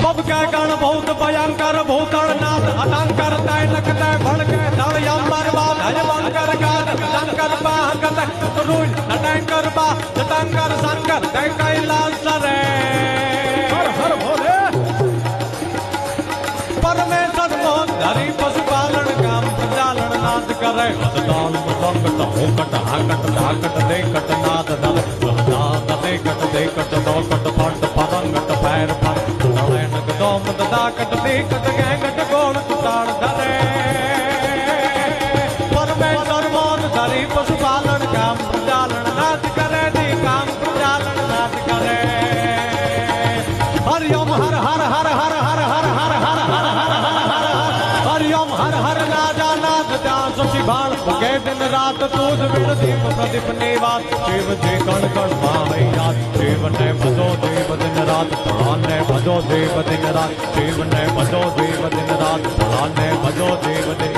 सब के गण बहुत भयंकर भूतल नाथ अतंकर तय नकतय भड़के धड़ यंबर बात हजबंकर गाद शंकर बाहकत रुल नटंकर बा जटंकर शंकर तय कैलाश रे हर हर भोले परमेश्वर मोहन धरी पशुपालन काम प्रजालन नाद करे अदान मदंग होकट हाकट धाकट देखट नाद दल नाद देखट दोकट फट पदंगट पैर पर तड़ेनक दोम दाकट देखट गैंगट गोड़ कुताड़ धरे परमेश्वर मोहन धरी पशुपालन काम प्रजालन नाद करे दी काम प्रजालन नाद करे हरिओम हर हर हर हर हर हर हर हर हर हर हर हरिओम हर हर राजा नाथ त्यां सुखी बाण भगे दिन रात तूज विण दीप प्रदीप निवास शिव जी कण कण माया शिव ने भजो देव दिन रात प्राणे भजो देव दिन रात शिव ने भजो देव दिन रात प्राणे भजो देव दिन